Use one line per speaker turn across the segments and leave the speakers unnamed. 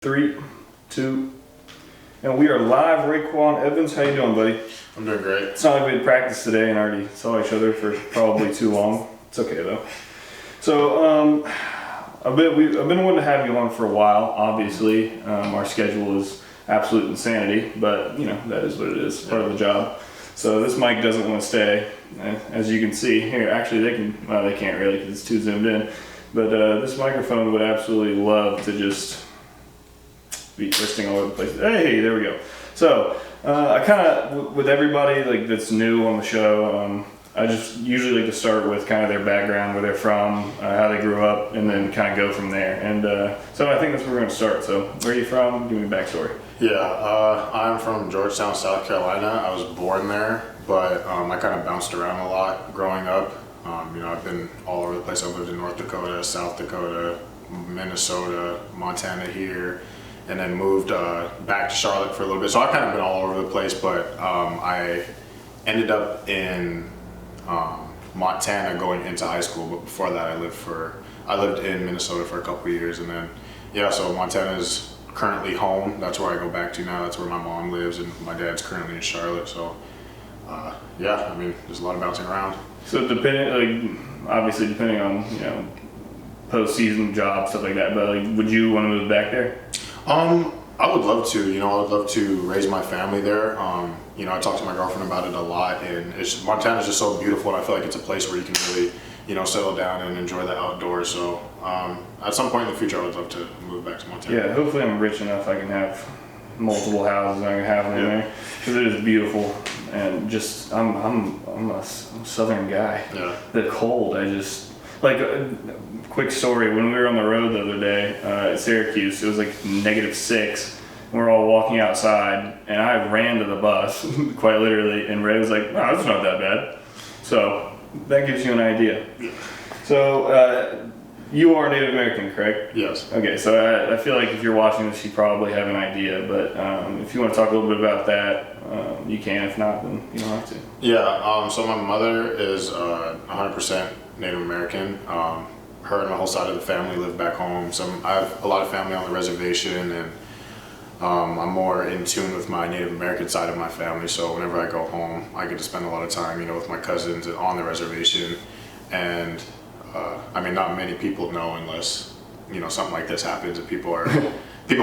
Three, two, and we are live. Raekwon Evans, how you doing, buddy?
I'm doing great.
It's not like we had practice today and already saw each other for probably too long. It's okay though. So I've been wanting to have you on for a while. Obviously, our schedule is absolute insanity, but you know that is what it is. Part of the job. So this mic doesn't want to stay, as you can see here. Actually, they can't really because it's too zoomed in. But this microphone would absolutely love to just be twisting all over the place. Hey, there we go. So I kind of, with everybody like that's new on the show, I just usually like to start with kind of their background, where they're from, how they grew up, and then kind of go from there. And so I think that's where we're going to start. So where are you from? Give me a backstory.
Yeah, I'm from Georgetown, South Carolina. I was born there, but I kind of bounced around a lot growing up. I've been all over the place. I've lived in North Dakota, South Dakota, Minnesota, Montana here, and then moved back to Charlotte for a little bit. So I've kind of been all over the place, but I ended up in Montana going into high school. But before that, I lived in Minnesota for a couple of years, and then so Montana is currently home. That's where I go back to now. That's where my mom lives, and my dad's currently in Charlotte. So there's a lot of bouncing around.
So depending on postseason job stuff like that, but like, would you want to move back there?
I would love to. I would love to raise my family there. I talk to my girlfriend about it a lot, and Montana's just so beautiful, and I feel like it's a place where you can really, settle down and enjoy the outdoors. So at some point in the future, I would love to move back to Montana.
Yeah, hopefully I'm rich enough I can have multiple houses I can have them in there, because it is beautiful. And just I'm a southern guy.
Yeah.
The cold, quick story, when we were on the road the other day at Syracuse, it was like -6. And we're all walking outside, and I ran to the bus, quite literally, and Ray was like, "No, it's not that bad." So that gives you an idea. So you are Native American, correct?
Yes.
Okay, so I feel like if you're watching this, you probably have an idea, but if you want to talk a little bit about that, you can. If not, then you don't have to.
Yeah, so my mother is 100% Native American. Her and my whole side of the family live back home. I have a lot of family on the reservation, and I'm more in tune with my Native American side of my family. So whenever I go home, I get to spend a lot of time, with my cousins on the reservation. And not many people know unless something like this happens and people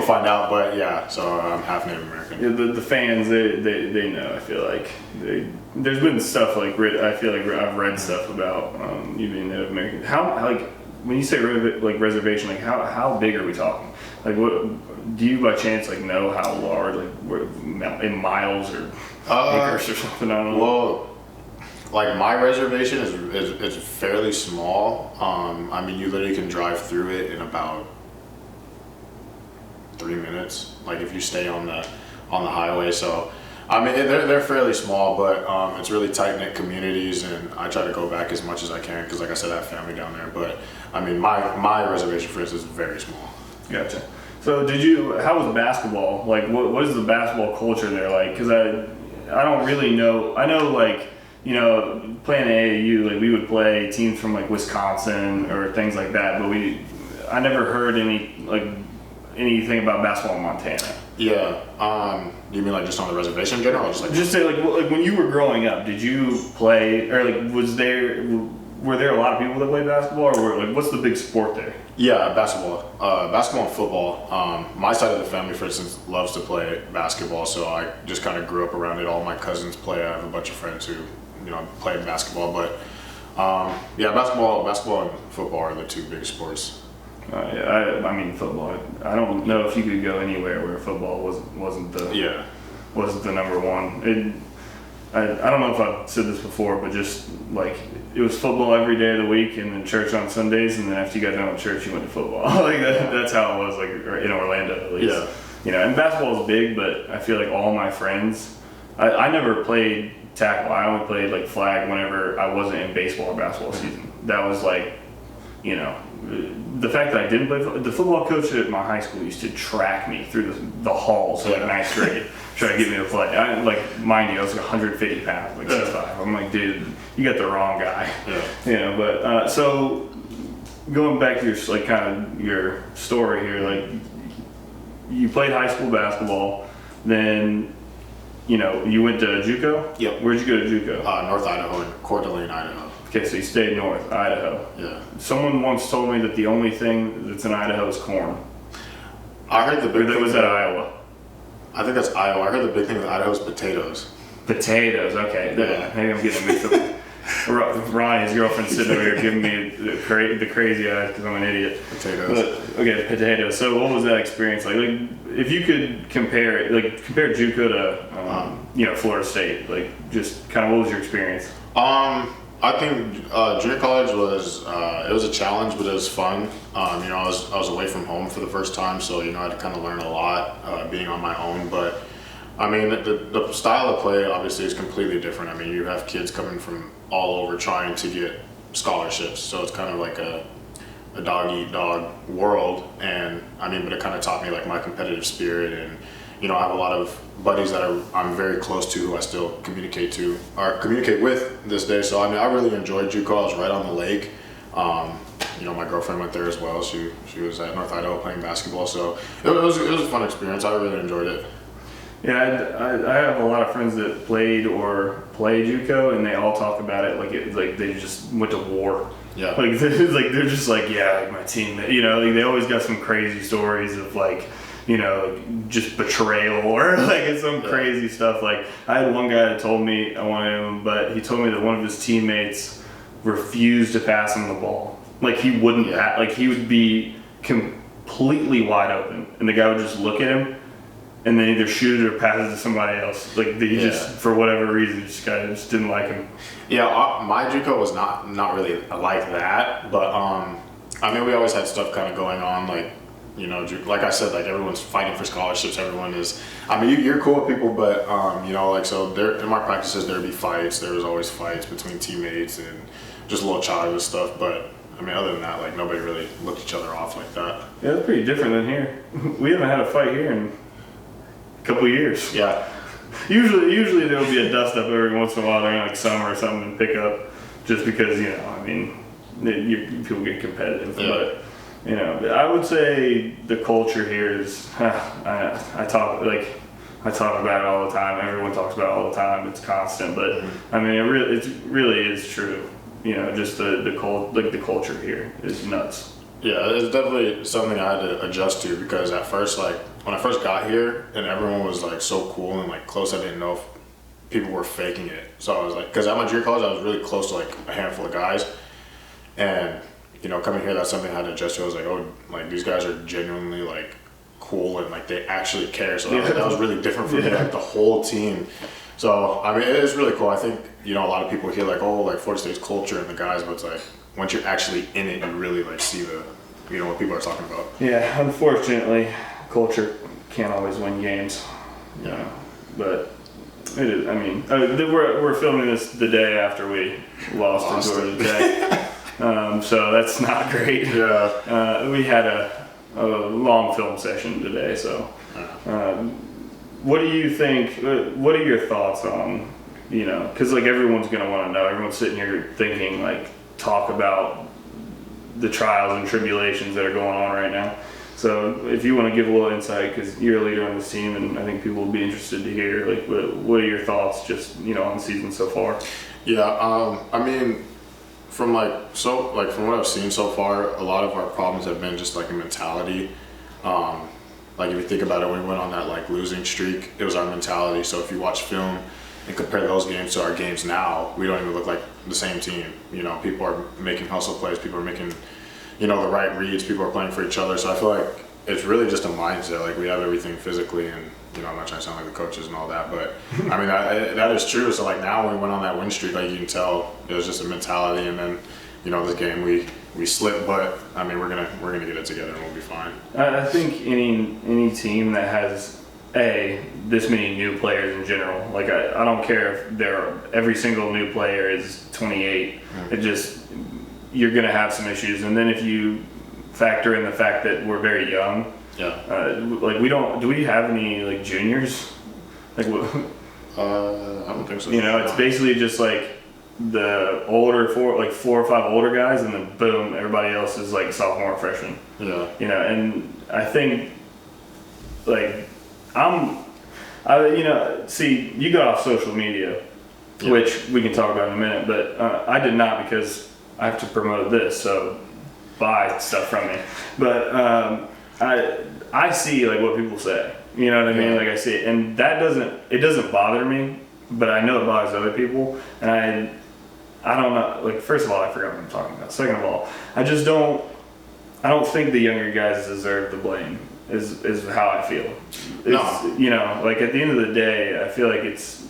find out. But yeah, so I'm half Native American.
Yeah, the fans they know. I feel like there's been stuff like I feel like I've read stuff about you being Native American. How when you say reservation, how big are we talking? Like, what do you by chance know how large, in miles or acres or something? I don't know.
Well, my reservation is fairly small. You literally can drive through it in about 3 minutes. If you stay on the highway. So they're fairly small, but it's really tight knit communities, and I try to go back as much as I can because, like I said, I have family down there. But my reservation, for instance, is very small.
Gotcha. So how was basketball? What is the basketball culture there like? Because I don't really know. I know playing AAU, we would play teams from Wisconsin or things like that, but I never heard anything about basketball in Montana.
Yeah. Do you mean just on the reservation in general? Or
just say when you were growing up, did you play, or were there a lot of people that played basketball, or what's the big sport there?
Yeah, basketball and football. My side of the family, for instance, loves to play basketball, so I just kind of grew up around it. All my cousins play. I have a bunch of friends who play basketball, but basketball and football are the two big sports.
Football. I don't know if you could go anywhere where football wasn't the number one. I don't know if I've said this before, but just it was football every day of the week, and then church on Sundays, and then after you got done with church, you went to football. That's how it was in Orlando at least. Yeah. And basketball is big, but I feel like all my friends. I never played tackle. I only played flag whenever I wasn't in baseball or basketball season. That was the fact that I didn't play the football coach at my high school used to track me through the halls ninth grade. try to get me to play. Mind you, I was like 150 pounds, like 6'5". I'm like, dude, you got the wrong guy.
Yeah.
But so going back to your kind of your story here, like you played high school basketball, then you went to JUCO.
Yep.
Where'd you go to JUCO?
North Idaho and Coeur d'Alene, Idaho.
Okay, so you stayed North Idaho.
Yeah.
Someone once told me that the only thing that's in Idaho is corn.
I heard the big thing
was that Iowa.
I think that's Iowa. I heard the big thing with Idaho is potatoes.
Potatoes, okay.
Yeah.
Maybe I'm getting mixed up. Ronnie's girlfriend sitting over here giving me the crazy eyes because I'm an idiot.
Potatoes.
But, okay, potatoes. So what was that experience like? If you could compare it, compare JUCO to, Florida State, just kind of what was your experience?
I think junior college was it was a challenge, but it was fun. I was away from home for the first time, so I had to kind of learn a lot being on my own. But I mean, the style of play obviously is completely different. I mean, you have kids coming from all over trying to get scholarships, so it's kind of like a dog eat dog world. And I mean, but it kind of taught me like my competitive spirit, and I have a lot of buddies that I'm very close to who I still communicate with this day. So I mean, I really enjoyed JUCO. I was right on the lake. My girlfriend went there as well. She was at North Idaho playing basketball, so it was a fun experience. I really enjoyed it.
Yeah, I have a lot of friends that played or play JUCO, and they all talk about it like they just went to war.
Yeah.
They're just like, yeah, my team. They always got some crazy stories of just betrayal or some crazy stuff. Like I had one guy that told me I wanted him, but he told me that one of his teammates refused to pass him the ball. Like he wouldn't, he would be completely wide open, and the guy would just look at him, and then either shoot it or pass it to somebody else. Just for whatever reason, this guy just didn't like him.
Yeah, my JUCO was not really like that, but I mean, we always had stuff kind of going on, like I said, everyone's fighting for scholarships. Everyone is. I mean, you're cool with people, but so there in my practices there'd be fights. There was always fights between teammates and just little childish stuff. But I mean, other than that, nobody really looked each other off like that.
Yeah, that's pretty different than here. We haven't had a fight here in a couple of years.
Yeah.
Usually there will be a dust up every once in a while during summer or something and pick up, just because people get competitive.
Yeah.
But I would say the culture here is. I talk about it all the time. Everyone talks about it all the time. It's constant, but I mean, it really is true. Just the culture here is nuts.
Yeah, it's definitely something I had to adjust to, because at first, when I first got here and everyone was so cool and close, I didn't know if people were faking it. So I was because at my junior college I was really close to a handful of guys, and coming here, that's something I had to adjust to. I was these guys are genuinely cool and they actually care. So that was really different for me, the whole team. So I mean, it's really cool. I think a lot of people hear Florida State's culture and the guys, but it's once you're actually in it, you really see the what people are talking about.
Yeah, unfortunately, culture can't always win games. But it is. I mean, we're filming this the day after we lost to Georgia Tech. So that's not great.
Yeah.
We had a long film session today, so what do you think, what are your thoughts on, because everyone's going to want to know, everyone's sitting here thinking, talk about the trials and tribulations that are going on right now. So if you want to give a little insight, because you're a leader on this team, and I think people will be interested to hear, what are your thoughts just, on the season so far?
Yeah, I mean, from from what I've seen so far, a lot of our problems have been just a mentality. If you think about it, when we went on that losing streak, it was our mentality. So if you watch film and compare those games to our games now, we don't even look like the same team. People are making hustle plays, people are making the right reads, people are playing for each other. So I feel like it's really just a mindset. We have everything physically, and I'm not trying to sound like the coaches and all that, but I mean that is true. So now when we went on that win streak, you can tell it was just a mentality, and then this game we slipped, but I mean we're gonna get it together and we'll be fine.
I think any team that has this many new players in general, I don't care if every single new player is 28. It just, you're gonna have some issues, and then if you factor in the fact that we're very young.
Yeah.
Do we have any juniors? Like,
I don't think so.
you know, it's basically just like the older four or five older guys, and then boom, everybody else is like sophomore, freshman.
Yeah.
You know, and I think like you know, see, you got off social media, which we can talk about in a minute, but I did not, because I have to promote this, so buy stuff from me. But I see like what people say, you know what I mean? Like I see it, and it doesn't bother me, but I know it bothers other people, and I don't know, like, first of all, I forgot what I'm talking about. Second of all, I don't think the younger guys deserve the blame, is how I feel.
No.
You know, like at the end of the day, I feel like it's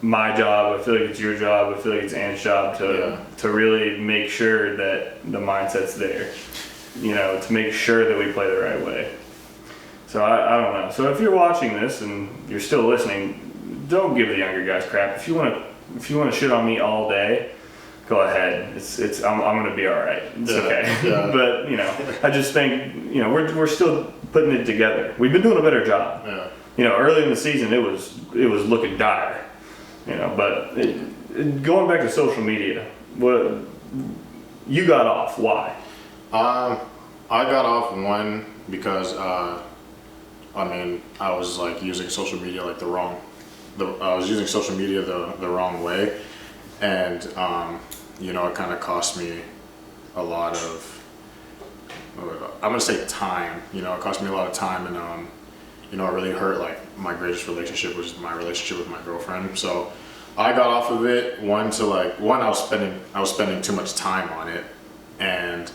my job, I feel like it's your job, I feel like it's Ann's job to really make sure that the mindset's there, you know, to make sure that we play the right way. So I don't know. So if you're watching this and you're still listening, don't give the younger guys crap. If you want to shit on me all day, go ahead. I'm gonna be all right. It's okay.
Yeah.
But you know, I just think, you know, we're still putting it together. We've been doing a better job.
Yeah.
You know, early in the season it was looking dire. You know, but going back to social media, what you got off? Why?
I got off one because I mean, I was like using social media like I was using social media the wrong way, and you know, it kind of cost me a lot of, I'm gonna say time. You know, it cost me a lot of time, and you know, it really hurt. Like, my greatest relationship was my relationship with my girlfriend. So I got off of it. I was spending too much time on it, and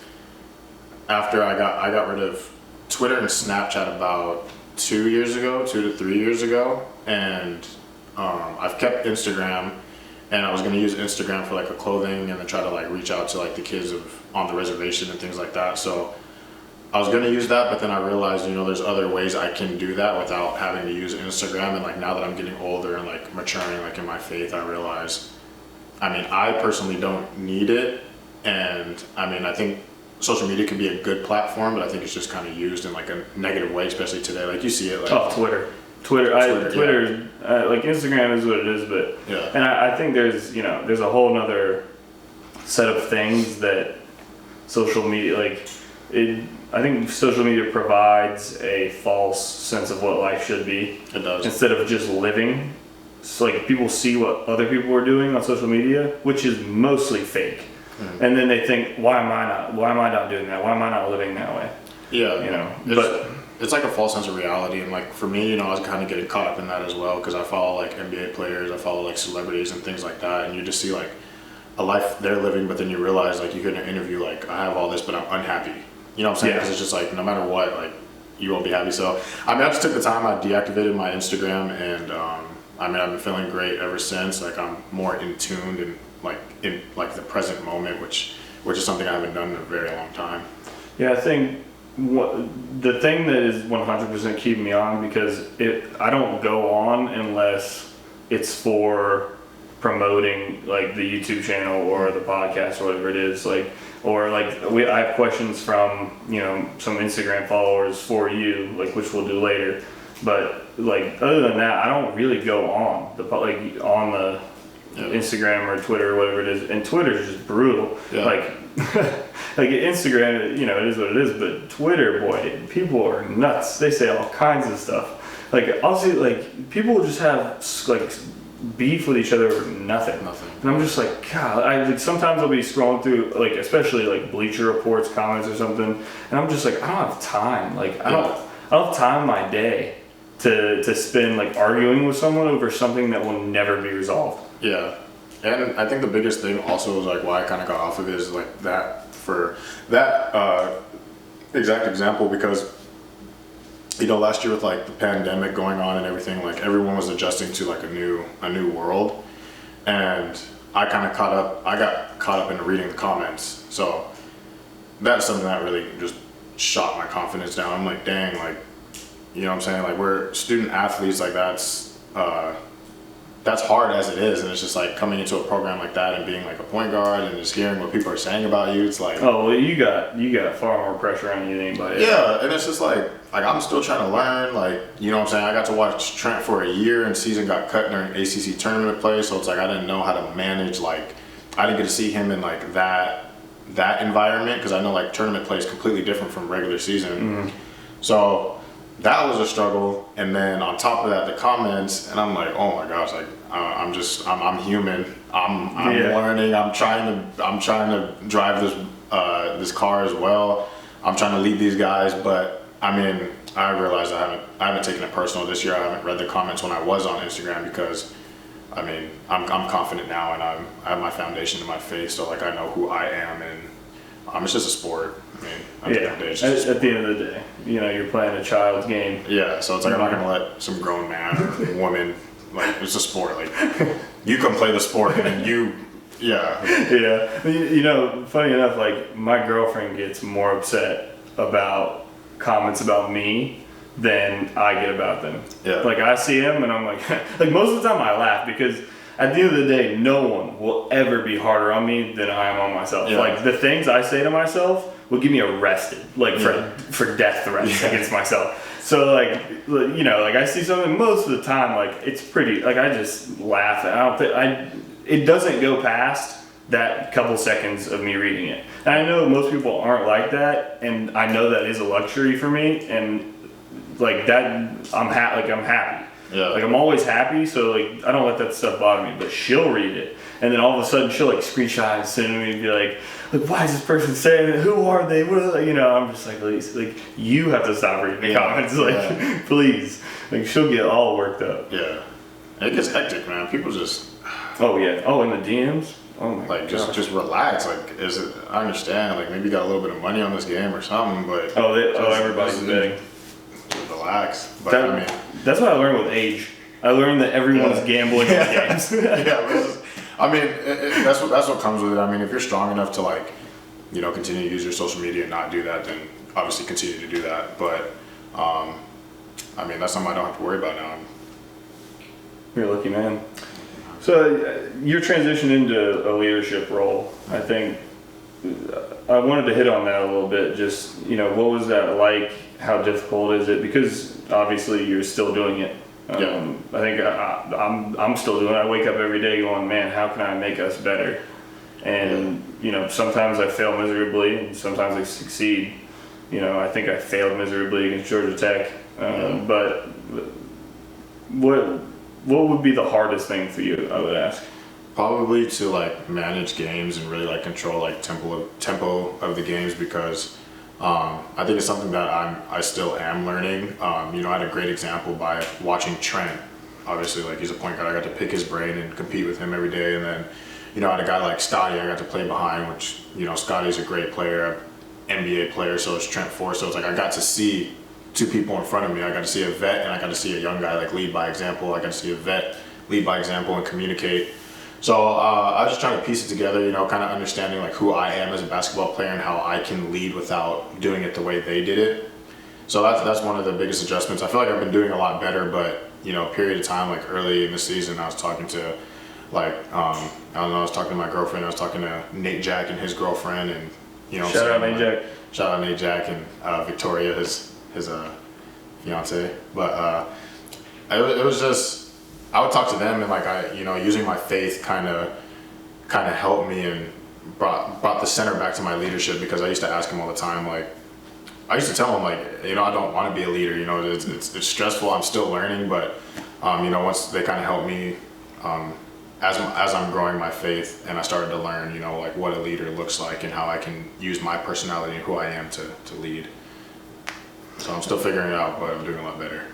after I got rid of Twitter and Snapchat about 2 to 3 years ago, and I've kept Instagram, and I was gonna use Instagram for like a clothing and then try to like reach out to like the kids on the reservation and things like that. So I was gonna use that, but then I realized, you know, there's other ways I can do that without having to use Instagram. And like, now that I'm getting older and like maturing like in my faith, I realize, I mean, I personally don't need it. And I mean, I think social media can be a good platform, but I think it's just kind of used in like a negative way, especially today. Like, you see it like
Twitter, like Instagram is what it is, but
yeah.
And I think there's a whole nother set of things that social media, like I think social media provides a false sense of what life should be.
It does.
Instead of just living. So like, people see what other people are doing on social media, which is mostly fake. And then they think, why am I not doing that? Why am I not living that way?
Yeah.
You know,
it's like a false sense of reality. And like, for me, you know, I was kind of getting caught up in that as well, because I follow like NBA players, I follow like celebrities and things like that. And you just see like a life they're living, but then you realize like, you get an interview, like, I have all this, but I'm unhappy. You know what I'm saying? Because it's just like, no matter what, like, you won't be happy. So, I mean, I just took the time, I deactivated my Instagram, and I mean, I've been feeling great ever since. Like, I'm more in tuned and like in like the present moment, which is something I haven't done in a very long time.
Yeah, I think the thing that is 100% keeping me on, because I don't go on unless it's for promoting like the YouTube channel or the podcast or whatever it is, like, or like I have questions from, you know, some Instagram followers for you, like, which we'll do later. But like, other than that, I don't really go on the Instagram or Twitter or whatever it is. And Twitter is just brutal. Yeah. Like like Instagram, you know, it is what it is, but Twitter, boy, people are nuts. They say all kinds of stuff. Like, I'll see, like, people will just have like beef with each other over nothing. And I'm just like, God, like, sometimes I'll be scrolling through, like, especially like Bleacher Report's comments or something, and I'm just like, I don't have time. Like, I don't have time in my day to spend like arguing with someone over something that will never be resolved.
Yeah. And I think the biggest thing also is like why I kind of got off of it is like that, for that exact example, because, you know, last year with like the pandemic going on and everything, like everyone was adjusting to like a new world, and I got caught up in reading the comments. So that's something that really just shot my confidence down. I'm like, dang, like, you know what I'm saying? Like, we're student athletes, like that's hard as it is, and it's just like coming into a program like that and being like a point guard and just hearing what people are saying about you. It's like,
oh well, you got far more pressure on you than anybody else.
Yeah, and it's just like, I'm still trying to learn. Like, you know what I'm saying? I got to watch Trent for a year, and season got cut during ACC tournament play. So it's like I didn't know how to manage. Like, I didn't get to see him in like that environment, because I know like tournament play is completely different from regular season. So that was a struggle. And then on top of that, the comments, and I'm like, oh my gosh, like I'm human. I'm learning. I'm trying to drive this car as well. I'm trying to lead these guys, but I mean, I realized I haven't taken it personal this year. I haven't read the comments when I was on Instagram, because I mean, I'm confident now, and I have my foundation in my faith, so like I know who I am, and it's just a sport. I mean, at the end of the day, it's just
at the end of the day, you know, you're playing a child's game.
Yeah, so it's like I'm not gonna let some grown man or woman, like, it's a sport. Like, you can play the sport, and then
Yeah. You know, funny enough, like my girlfriend gets more upset about comments about me than I get about them.
Yeah.
Like I see them and I'm like, like most of the time I laugh, because at the end of the day, no one will ever be harder on me than I am on myself.
Yeah.
Like the things I say to myself will get me arrested, like for death threats against myself. So like, you know, like I see something most of the time, like it's pretty, like I just laugh. It doesn't go past that couple seconds of me reading it. And I know most people aren't like that, and I know that is a luxury for me, and like that, I'm happy.
Yeah.
Like I'm always happy, so like I don't let that stuff bother me. But she'll read it, and then all of a sudden she'll like screenshot and send me and be like, why is this person saying it? Who are they? What are they? You know, I'm just like, please, like you have to stop reading the comments, like please. Like she'll get all worked up.
Yeah, it gets hectic, man. People just.
Oh yeah. Oh, in the DMs. Oh my
like
God.
just relax. Like, I understand. Like maybe you got a little bit of money on this game or something, but
everybody's betting.
Just relax. But I mean,
that's what I learned with age. I learned that everyone's gambling on games.
I mean, that's what comes with it. I mean, if you're strong enough to like, you know, continue to use your social media and not do that, then obviously continue to do that. But I mean, that's something I don't have to worry about now.
You're a lucky man. So your transition into a leadership role, I think I wanted to hit on that a little bit. Just, you know, what was that like? How difficult is it? Because obviously you're still doing it. I think I'm still doing it. I wake up every day going, man, how can I make us better? And, you know, sometimes I fail miserably and sometimes I succeed. You know, I think I failed miserably against Georgia Tech. But what would be the hardest thing for you, I would ask?
Probably to like manage games and really like control like tempo of the games, because I think it's something that I still am learning. You know, I had a great example by watching Trent. Obviously, like he's a point guard. I got to pick his brain and compete with him every day. And then, you know, I had a guy like Scotty I got to play behind, which, you know, Scotty's a great player, NBA player, so is Trent Forrest. So it's like I got to see two people in front of me. I got to see a vet and I got to see a young guy like lead by example. I got to see a vet lead by example and communicate. So I was just trying to piece it together, you know, kind of understanding like who I am as a basketball player and how I can lead without doing it the way they did it. So that's one of the biggest adjustments. I feel like I've been doing a lot better, but, you know, a period of time, like early in the season, I was talking to like, I don't know, I was talking to my girlfriend, I was talking to Nate Jack and his girlfriend, and, you know,
shout out Nate Jack.
Shout out Nate Jack and Victoria, his fiance. But it was just, I would talk to them, and like you know, using my faith kind of helped me and brought the center back to my leadership, because I used to ask him all the time, like I used to tell him like, you know, I don't want to be a leader, you know, it's stressful, I'm still learning, but you know, once they kind of helped me as I'm growing my faith, and I started to learn, you know, like what a leader looks like and how I can use my personality and who I am to lead. So I'm still figuring it out, but I'm doing a lot better.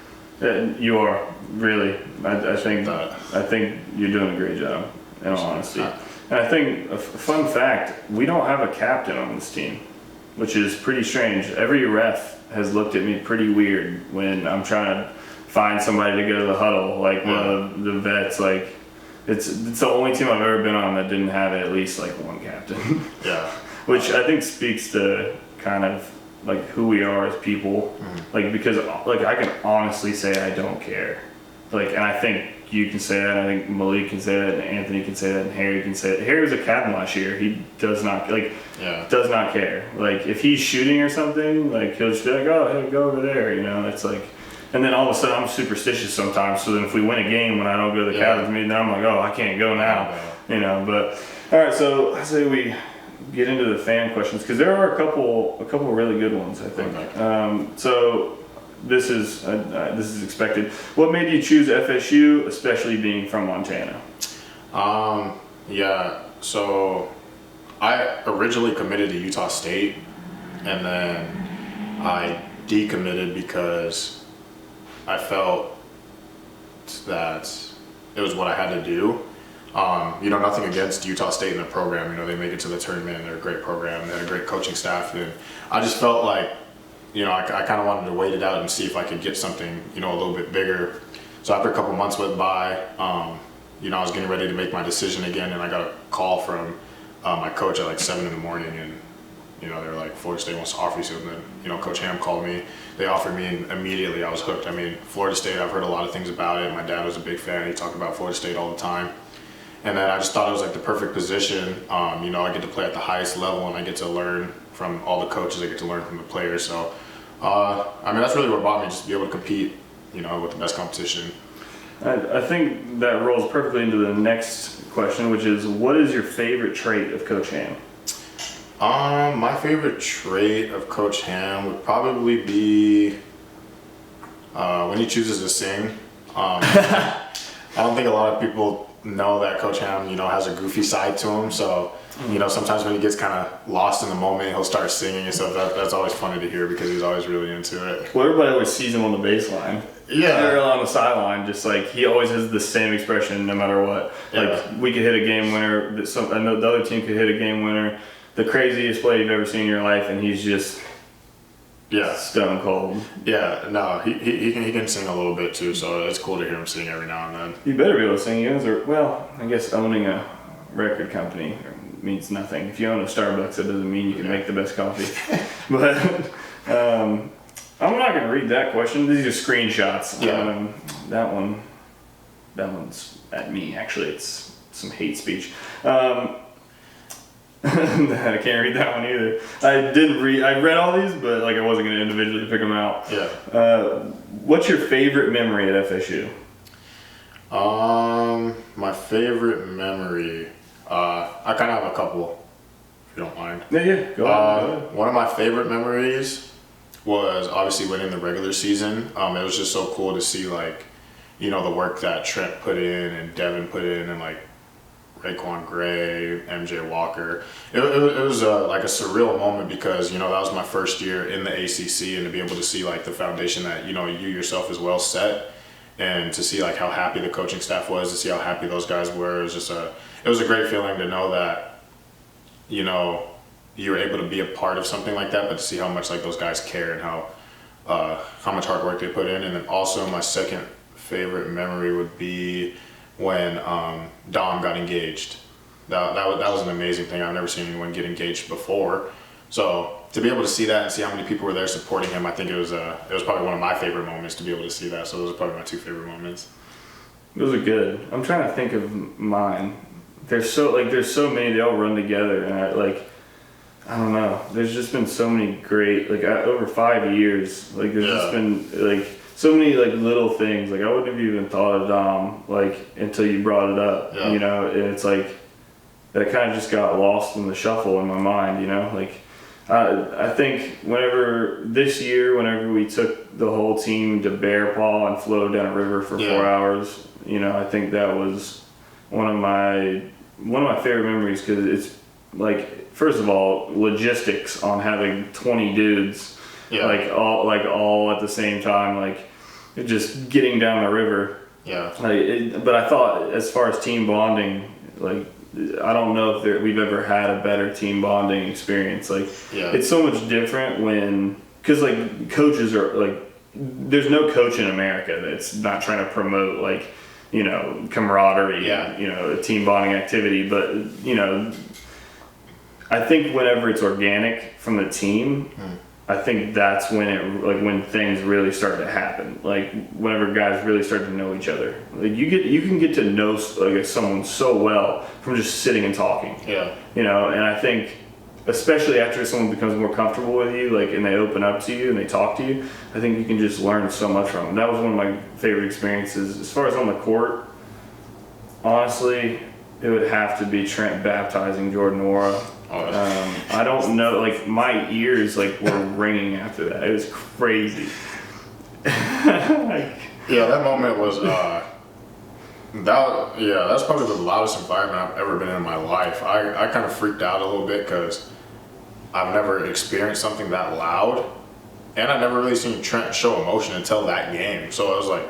You are, really. I think you're doing a great job, in all honesty. And I think a fun fact, we don't have a captain on this team, which is pretty strange. Every ref has looked at me pretty weird when I'm trying to find somebody to go to the huddle, like one of the vets. Like it's the only team I've ever been on that didn't have at least like one captain.
Yeah.
Which I think speaks to kind of like who we are as people. Like, because like I can honestly say I don't care. Like, and I think you can say that. I think Malik can say that, and Anthony can say that, and Harry can say that. Harry was a captain last year. He does not does not care. Like if he's shooting or something, like he'll just be like, oh, hey, go over there. You know, it's like. And then all of a sudden, I'm superstitious sometimes. So then, if we win a game when I don't go to the captain's meeting, then I'm like, oh, I can't go now. You know, but all right. So I say we get into the fan questions because there are a couple really good ones. I think.
Okay.
So this is expected. What made you choose FSU, especially being from Montana?
Yeah. So I originally committed to Utah State, and then I decommitted because I felt that it was what I had to do. You know, nothing against Utah State and the program. You know, they make it to the tournament. They're a great program. They had a great coaching staff. And I just felt like, you know, I kind of wanted to wait it out and see if I could get something, you know, a little bit bigger. So after a couple months went by, you know, I was getting ready to make my decision again, and I got a call from my coach at like 7 in the morning, and you know, they were like, Florida State wants to offer you something. And then, you know, Coach Ham called me. They offered me, and immediately I was hooked. I mean, Florida State, I've heard a lot of things about it. My dad was a big fan. He talked about Florida State all the time. And then I just thought it was like the perfect position. You know, I get to play at the highest level, and I get to learn from all the coaches. I get to learn from the players. So, I mean, that's really what brought me, just to be able to compete, you know, with the best competition.
I think that rolls perfectly into the next question, which is, what is your favorite trait of Coach Ham?
My favorite trait of Coach Ham would probably be when he chooses to sing. I don't think a lot of people know that Coach Ham, you know, has a goofy side to him. So, you know, sometimes when he gets kind of lost in the moment, he'll start singing and stuff. That's always funny to hear because he's always really into it.
Well, everybody always sees him on the baseline.
Yeah.
Or on the sideline, just like he always has the same expression no matter what. Like we could hit a game winner. I know the other team could hit a game winner. The craziest play you've ever seen in your life, and he's just stone cold.
Yeah, no, he can sing a little bit too, so it's cool to hear him sing every now and then.
You better be able to sing. You guys are, well, I guess owning a record company means nothing. If you own a Starbucks, it doesn't mean you can make the best coffee. But I'm not going to read that question. These are screenshots.
Yeah.
That one's at me. Actually, it's some hate speech. I can't read that one either. I read all these, but like I wasn't going to individually pick them out. Yeah. What's your favorite memory at FSU?
My favorite memory, I kind of have a couple, if you don't mind.
Yeah, go ahead.
One of my favorite memories was obviously winning the regular season. It was just so cool to see, like, you know, the work that Trent put in and Devin put in, and like Raekwon Gray, MJ Walker. It was like a surreal moment because, you know, that was my first year in the ACC, and to be able to see like the foundation that, you know, you yourself is well set, and to see like how happy the coaching staff was, to see how happy those guys were. It was a great feeling to know that, you know, you were able to be a part of something like that, but to see how much like those guys care and how much hard work they put in. And then also my second favorite memory would be when Dom got engaged. That was an amazing thing. I've never seen anyone get engaged before. So to be able to see that and see how many people were there supporting him, I think it was probably one of my favorite moments to be able to see that. So those are probably my two favorite moments.
Those are good. I'm trying to think of mine. There's so many. They all run together, and I don't know. There's just been so many great, over 5 years. Like there's just been so many little things. Like I wouldn't have even thought of Dom until you brought it up.
Yeah.
You know, and it's like that kind of just got lost in the shuffle in my mind. You know, I think whenever we took the whole team to Bear Paw and floated down a river for 4 hours, you know, I think that was one of my favorite memories because it's first of all, logistics on having 20 dudes, all at the same time, just getting down the river. Yeah. But I thought, as far as team bonding, I don't know if we've ever had a better team bonding experience. It's so much different because coaches are there's no coach in America that's not trying to promote camaraderie, a team bonding activity. But I think whenever it's organic from the team, I think that's when when things really start to happen. Like whenever guys really start to know each other. Like you can get to know like someone so well from just sitting and talking.
Yeah.
You know, and I think especially after someone becomes more comfortable with you, like, and they open up to you and they talk to you, I think you can just learn so much from them. That was one of my favorite experiences. As far as on the court, honestly, it would have to be Trent baptizing Jordan Nwora. I don't know, like my ears like were ringing after that. It was crazy.
Yeah, that moment was that's probably the loudest environment I've ever been in my life. I kind of freaked out a little bit because I've never experienced something that loud, and I never really seen Trent show emotion until that game. So I was like,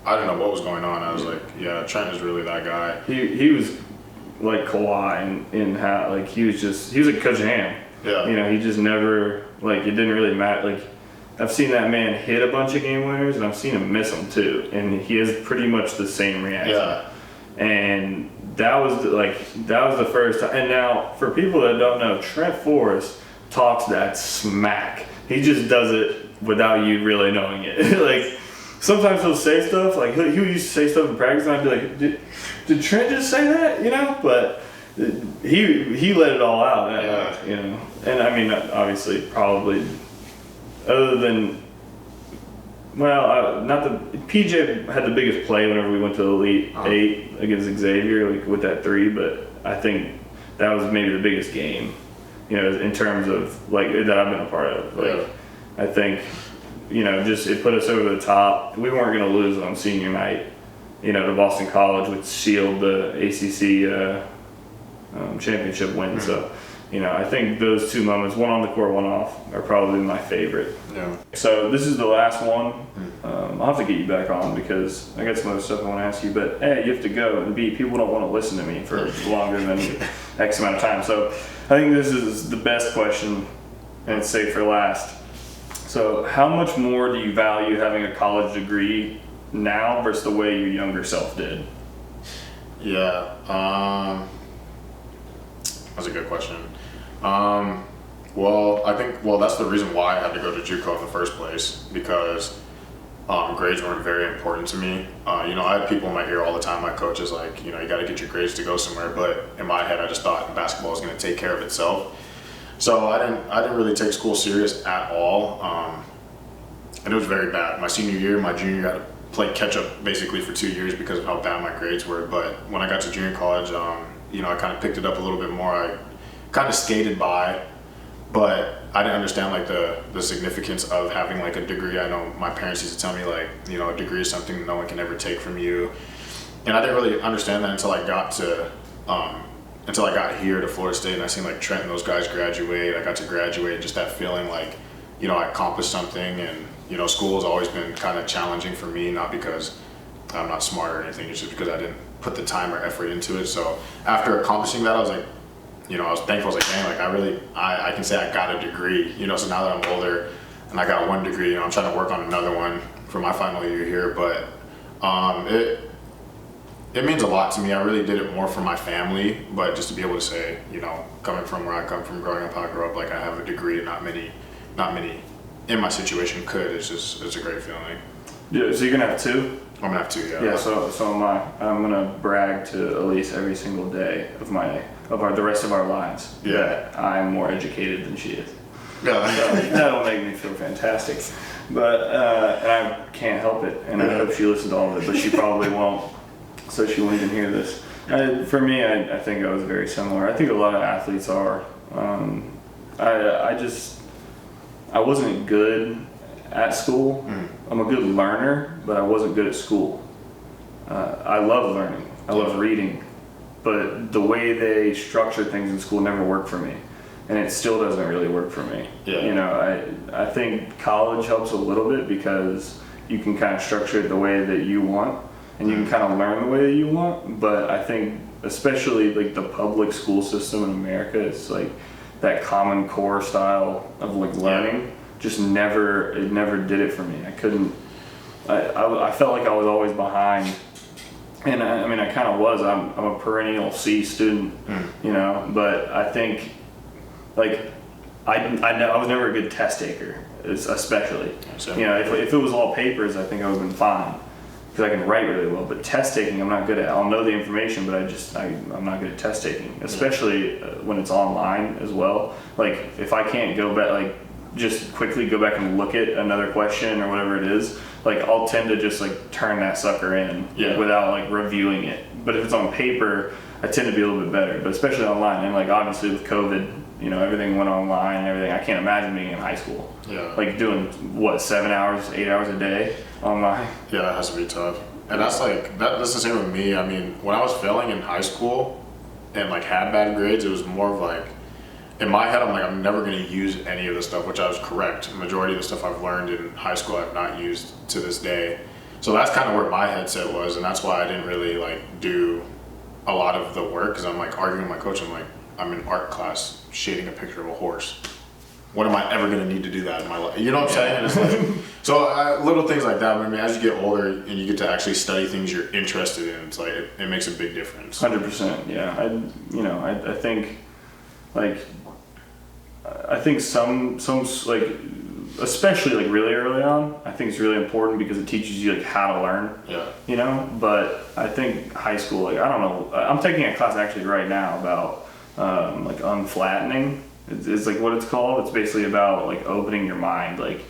I didn't know what was going on. I was like, yeah, Trent is really that guy.
He was like Kawhi in how like he was like Coach Ham.
Yeah.
You know, he just never like it didn't really matter. Like I've seen that man hit a bunch of game winners, and I've seen him miss them too, and he has pretty much the same reaction.
Yeah.
And that was the first time. And now for people that don't know, Trent Forrest talks that smack. He just does it without you really knowing it. Like sometimes he'll say stuff like he used to say stuff in practice, and I'd be like, did Trent just say that? You know, but he let it all out.
Yeah.
You know, and I mean obviously probably other than not the PJ had the biggest play whenever we went to Elite Eight against Xavier, like with that 3. But I think that was maybe the biggest game, you know, in terms of like that I've been a part of. Like I think, you know, just it put us over the top. We weren't going to lose on senior night, you know, to Boston College, which sealed the ACC championship win.
Mm-hmm.
So, you know, I think those 2 moments, one on the court, one off, are probably my favorite.
Yeah.
So this is the last one. I'll have to get you back on because I got some other stuff I want to ask you. But A, you have to go, and B, people don't want to listen to me for longer than X amount of time. So I think this is the best question, and it's saved for last. So how much more do you value having a college degree now versus the way your younger self did?
Yeah. That's a good question. Well, I think that's the reason why I had to go to JUCO in the first place, because grades weren't very important to me. You know, I had people in my ear all the time. My coach is like, you know, you got to get your grades to go somewhere. But in my head, I just thought basketball was going to take care of itself. So I didn't really take school serious at all, and it was very bad. My senior year, my junior year, I had to play catch up basically for 2 years because of how bad my grades were. But when I got to junior college, you know, I kind of picked it up a little bit more. I kind of skated by, but I didn't understand like the significance of having like a degree. I know my parents used to tell me like, you know, a degree is something no one can ever take from you, and I didn't really understand that until I got here to Florida State, and I seen like Trent and those guys graduate. I got to graduate, just that feeling like, you know, I accomplished something. And you know, school has always been kind of challenging for me, not because I'm not smart or anything, it's just because I didn't put the time or effort into it. So after accomplishing that, I was like, you know, I was thankful. I was like, dang, like I can say I got a degree, you know. So now that I'm older and I got 1 degree, you know, I'm trying to work on another one for my final year here. But it means a lot to me. I really did it more for my family, but just to be able to say, you know, coming from where I come from, growing up how I grew up, like I have a degree, not many in my situation could. It's a great feeling.
Yeah, so you're gonna have 2?
I'm gonna have 2, yeah.
Yeah, so am I. I'm gonna brag to Elise every single day of the rest of our lives that I'm more educated than she is.
Yeah.
That'll make me feel fantastic. But and I can't help it, and I hope she listens to all of it, but she probably won't, so she won't even hear this. For me, I think I was very similar. I think a lot of athletes are. I wasn't good at school. I'm a good learner, but I wasn't good at school. I love learning. I love reading. But the way they structure things in school never worked for me. And it still doesn't really work for me.
Yeah.
You know, I think college helps a little bit because you can kind of structure it the way that you want, and you can kind of learn the way that you want. But I think especially like the public school system in America, it's like that Common Core style of like learning just never did it for me. I couldn't. I felt like I was always behind, and I mean I kind of was. I'm a perennial C student, you know. But I think like I was never a good test taker, especially.
So,
You know, if it was all papers, I think I would have been fine because I can write really well. But test taking, I'm not good at. I'll know the information, but I'm not good at test taking, especially when it's online as well. Like if I can't go back, like just quickly go back and look at another question or whatever it is, like I'll tend to just like turn that sucker in without like reviewing it. But if it's on paper, I tend to be a little bit better. But especially online, and like obviously with COVID, you know, everything went online and everything. I can't imagine being in high school.
Yeah.
Like doing what, 7 hours, 8 hours a day online.
Yeah, that has to be tough. And that's the same with me. I mean, when I was failing in high school and like had bad grades, it was more of like, in my head, I'm like, I'm never going to use any of this stuff, which I was correct. The majority of the stuff I've learned in high school, I've not used to this day. So that's kind of where my headset was, and that's why I didn't really like do a lot of the work, because I'm like arguing with my coach. I'm like, I'm in art class shading a picture of a horse. When am I ever going to need to do that in my life? You know what I'm saying? It's like, so little things like that. I mean, as you get older and you get to actually study things you're interested in, it's like it makes a big difference.
100%. Yeah. I think like. I think some like, especially like really early on, I think it's really important because it teaches you like how to learn.
Yeah.
You know, but I think high school, like I don't know, I'm taking a class actually right now about like unflattening. It's like what it's called. It's basically about like opening your mind, like,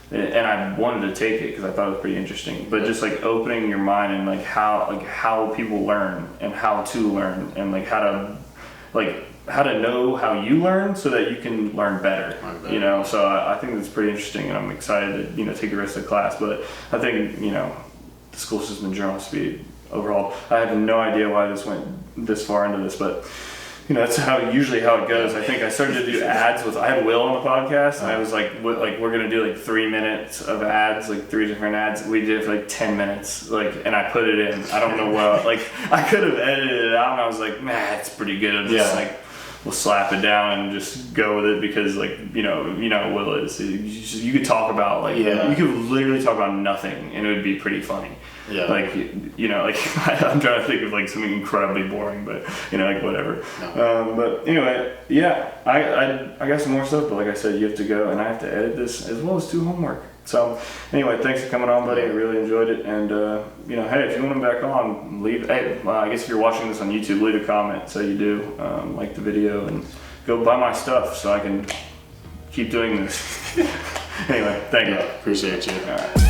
and I wanted to take it because I thought it was pretty interesting. But just like opening your mind and like how people learn and how to learn and like how to know how you learn so that you can learn better. You know, so I think that's pretty interesting, and I'm excited to, you know, take the rest of the class. But I think, you know, the school system in general speed overall, I have no idea why this went this far into this, but you know, that's usually how it goes. I think I started to do ads I had Will on the podcast, and I was like, we're gonna do like 3 minutes of ads, like 3 different ads. We did it for like 10 minutes, like, and I put it in. I don't know what, like, I could have edited it out, and I was like, man, it's pretty good. I'm just like, we'll slap it down and just go with it because, like, you know what Will is. You could talk about like, you could literally talk about nothing, and it would be pretty funny. Yeah. Like, you know, like I'm trying to think of like something incredibly boring, but you know, like whatever. No. But anyway, yeah, I got some more stuff, but like I said, you have to go, and I have to edit this as well as do homework. So anyway, thanks for coming on, buddy. I really enjoyed it, and you know, hey, if you want him back on, leave. Hey, I guess if you're watching this on YouTube, leave a comment. Say you do like the video, and go buy my stuff so I can keep doing this. Anyway, thank you.
Appreciate you.
All right.